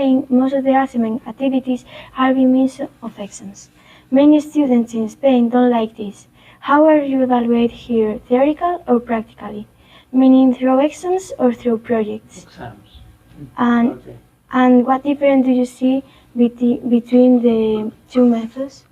Spain, most of the assignment activities are by means of exams. Many students in Spain don't like this. How are you evaluated here, theoretical or practically? Meaning through exams or through projects? Exams. And, Okay. and what difference do you see between the two methods?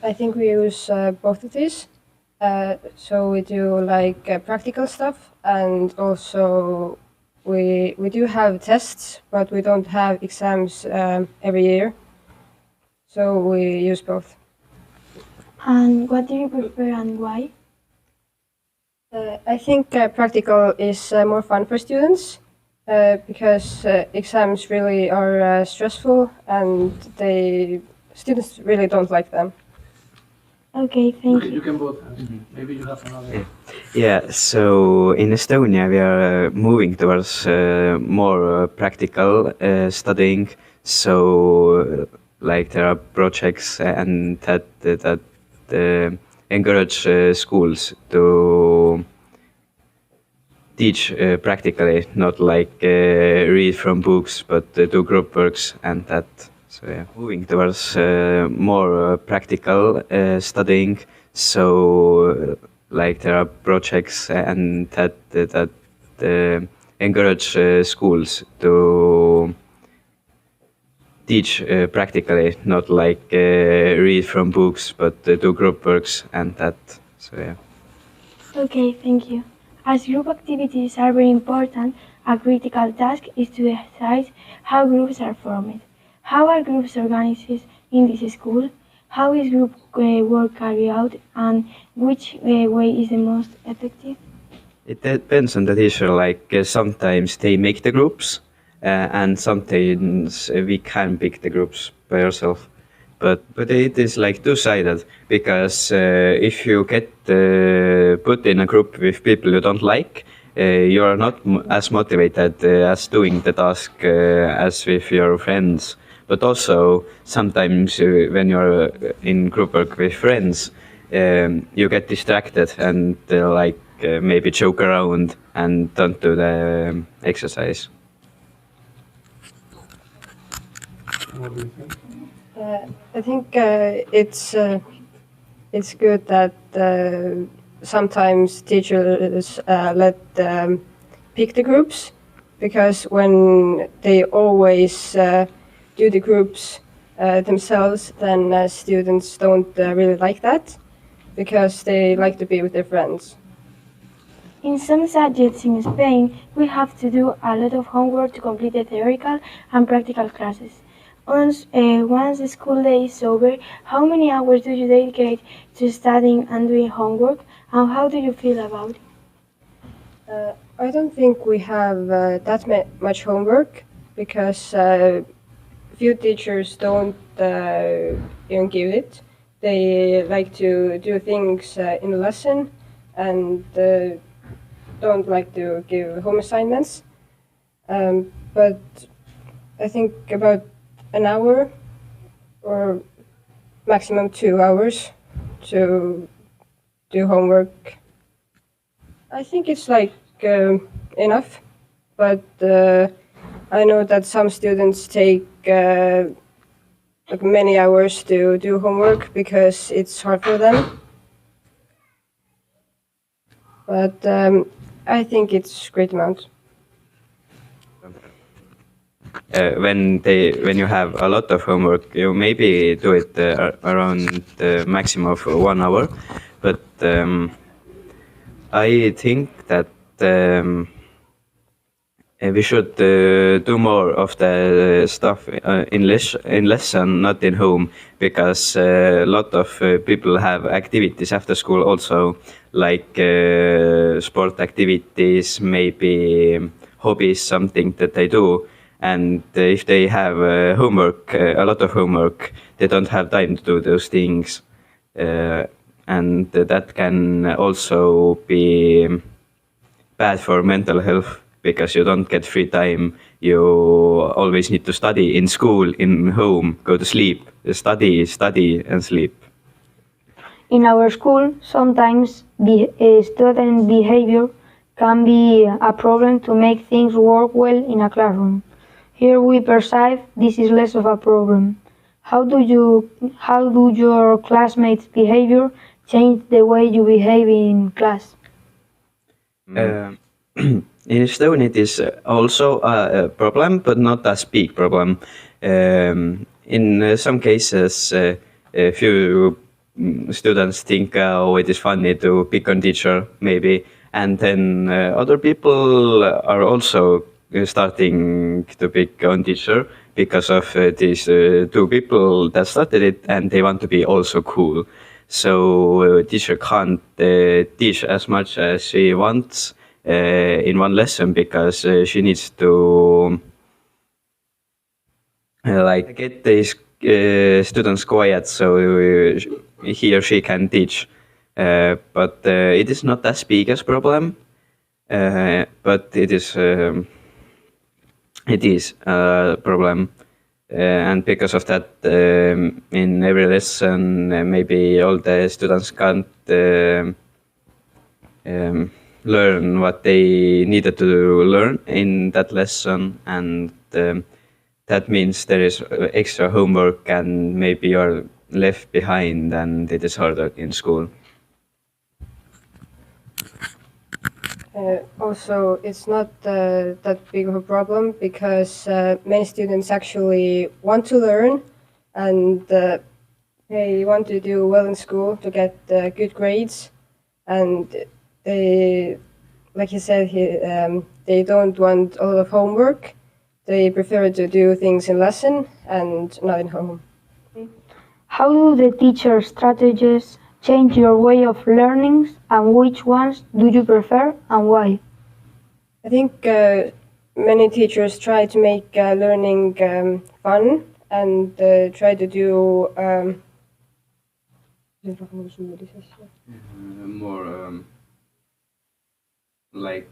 I think we use both of these. So we do like practical stuff, and also we do have tests, but we don't have exams every year. So we use both. And what do you prefer and why? I think practical is more fun for students because exams really are stressful, and students really don't like them. Okay, thank You you. can both answer. Maybe you have another. Yeah, so in Estonia we are moving towards more practical studying. So like there are projects and that encourage schools to teach practically, not like read from books, but do group works and that. So yeah, moving towards more practical studying. So like there are projects and that encourage schools to teach practically, not like read from books, but do group works and that. So yeah. Okay, thank you. As group activities are very important, a critical task is to decide how groups are formed. How are groups organized in this school? How is group work carried out, and which way is the most effective? It depends on the teacher, like sometimes they make the groups and sometimes we can pick the groups by ourselves. But it is like two-sided, because if you get put in a group with people you don't like, you are not as motivated as doing the task as with your friends. But also sometimes when you're in group work with friends, you get distracted and maybe joke around and don't do the exercise. What do you think? I think it's good that sometimes teachers let pick the groups, because when they always do the groups themselves, then students don't really like that, because they like to be with their friends. In some subjects in Spain, we have to do a lot of homework to complete the theoretical and practical classes. Once the school day is over, how many hours do you dedicate to studying and doing homework, and how do you feel about it? I don't think we have that much homework, because few teachers don't even give it. They like to do things in a lesson and don't like to give home assignments. But I think about an hour or maximum 2 hours to do homework. I think it's like enough, but I know that some students take like many hours to do homework because it's hard for them. But I think it's a great amount. When you have a lot of homework, you maybe do it around the maximum of 1 hour, but I think that we should do more of the stuff in lesson, not in home, because a lot of people have activities after school also, like sport activities, maybe hobbies, something that they do. And if they have homework, a lot of homework, they don't have time to do those things. And that can also be bad for mental health, because you don't get free time. You always need to study in school, in home, go to sleep, study, and sleep. In our school, sometimes student behavior can be a problem to make things work well in a classroom. Here we perceive this is less of a problem. How do your classmates' behavior change the way you behave in class? In Estonia, it is also a problem, but not as big problem. In some cases, a few students think, oh, it is funny to pick on teacher, maybe, and then other people are also starting to pick on teacher because of these two people that started it, and they want to be also cool. So teacher can't teach as much as she wants in one lesson because she needs to like get these students quiet so he or she can teach. But it is not as big as problem, but it is a problem. And because of that, in every lesson, maybe all the students can't learn what they needed to learn in that lesson, and that means there is extra homework and maybe you're left behind and it is harder in school. Also, it's not that big of a problem because many students actually want to learn and they want to do well in school to get good grades, and they, like you said, they don't want a lot of homework. They prefer to do things in lesson and not in home. How do the teacher strategies change your way of learning, and which ones do you prefer and why? I think many teachers try to make learning fun and try to do More like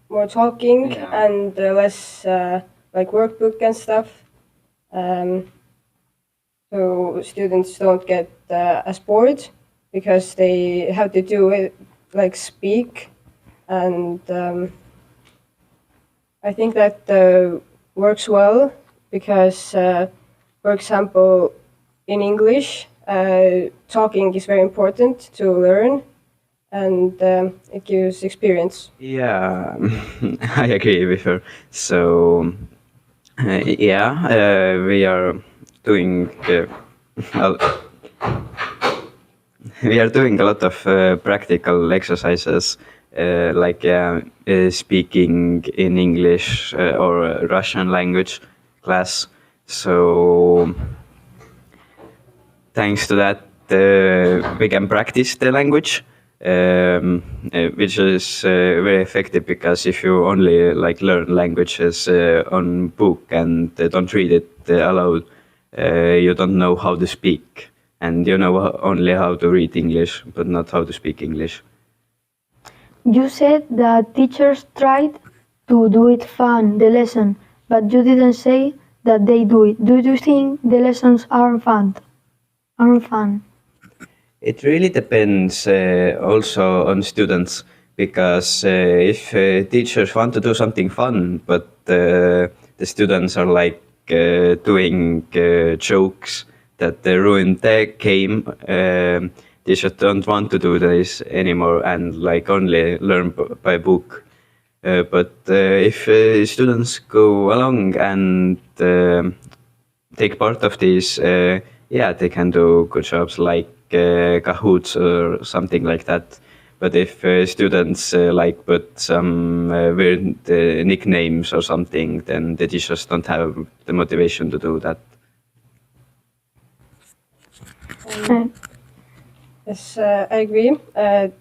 more talking Yeah. and less like workbook and stuff. So students don't get as bored because they have to do it like speak, and I think that works well because, for example, in English, talking is very important to learn, and it gives experience. Yeah, I agree with her. So we are doing we are doing a lot of practical exercises like speaking in English or Russian language class. So thanks to that, we can practice the language, which is very effective because if you only like learn languages on book and don't read it aloud, you don't know how to speak, and you know only how to read English, but not how to speak English. You said that teachers tried to do it fun, the lesson, but you didn't say that they do it. Do you think the lessons aren't fun? It really depends also on students, because if teachers want to do something fun, but the students are like doing jokes that ruin the game, teachers don't want to do this anymore and like only learn by book. But if students go along and take part of these, yeah, they can do good jobs like Kahoots or something like that. But if students like put some weird nicknames or something, then the teachers don't have the motivation to do that. Yes, I agree that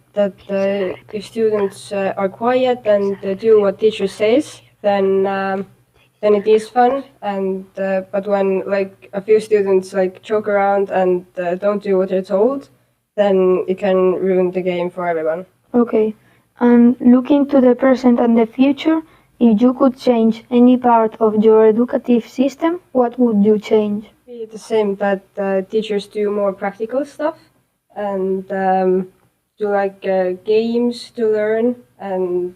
if students are quiet and do what teacher says, then it is fun. And but when like a few students like joke around and don't do what they're told, then it can ruin the game for everyone. Okay. And looking to the present and the future, if you could change any part of your educative system, what would you change? Be the same, that teachers do more practical stuff and do like games to learn, and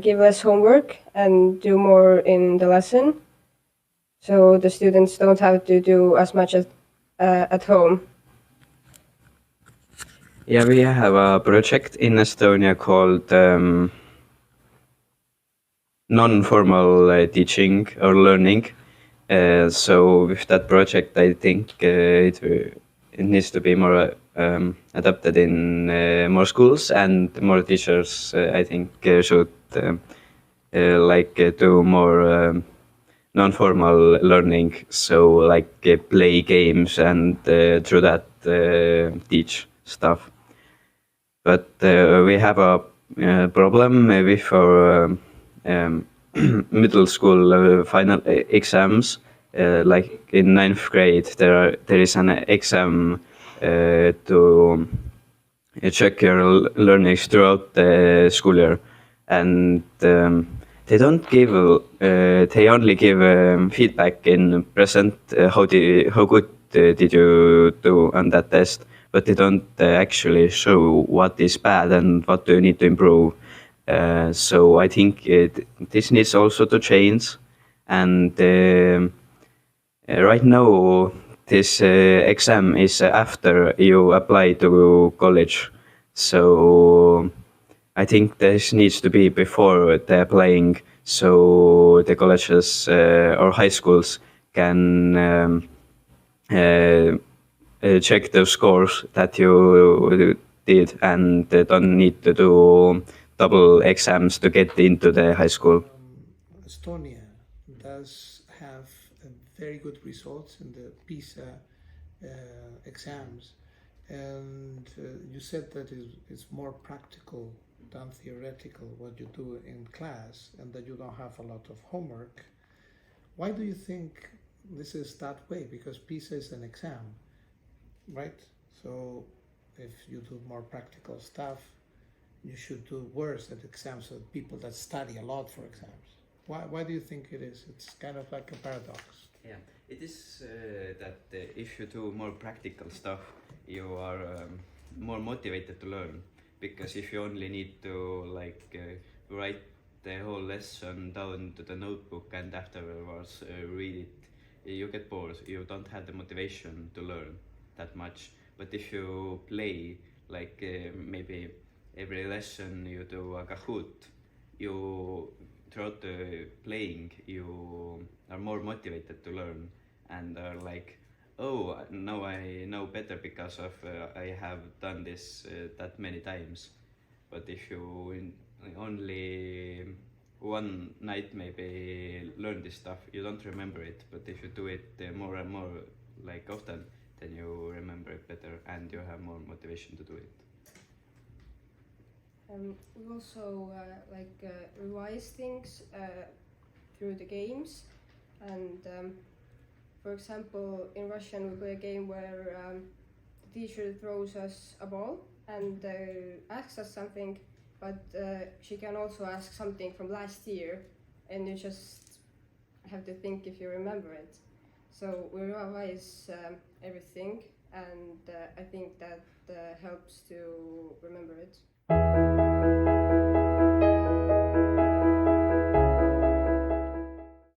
give less homework and do more in the lesson, so the students don't have to do as much as at home. Yeah, we have a project in Estonia called non-formal teaching or learning. So with that project, I think it needs to be more adapted in more schools, and more teachers, I think, should do more non-formal learning. So play games and through that teach stuff. But we have a problem with our middle school final exams. Like in 9th grade, there is an exam to check your learnings throughout the school year, and they don't give. They only give feedback in present. How good did you do on that test? But they don't actually show what is bad and what do you need to improve. So I think this needs also to change. And right now, this exam is after you apply to college. So I think this needs to be before the applying, so the colleges or high schools can check those scores that you did, and don't need to do double exams to get into the high school. Estonia does have very good results in the PISA exams, and you said that it's more practical than theoretical what you do in class, and that you don't have a lot of homework. Why do you think this is that way? Because PISA is an exam, right? So if you do more practical stuff, you should do worse at exams than people that study a lot for exams. Why do you think it is? It's kind of like a paradox. Yeah, it is that if you do more practical stuff, you are more motivated to learn. Because if you only need to write the whole lesson down to the notebook and afterwards read it, you get bored. You don't have the motivation to learn that much. But if you play, maybe every lesson you do a Kahoot, you throughout the playing you are more motivated to learn, and are like, oh, now I know better because of I have done this that many times. But if you only one night maybe learn this stuff, you don't remember it. But if you do it more and more often, then you remember it better and you have more motivation to do it. We also revise things through the games, and for example, in Russian we play a game where the teacher throws us a ball and asks us something, but she can also ask something from last year, and you just have to think if you remember it. So we revise everything, and I think that helps to remember it.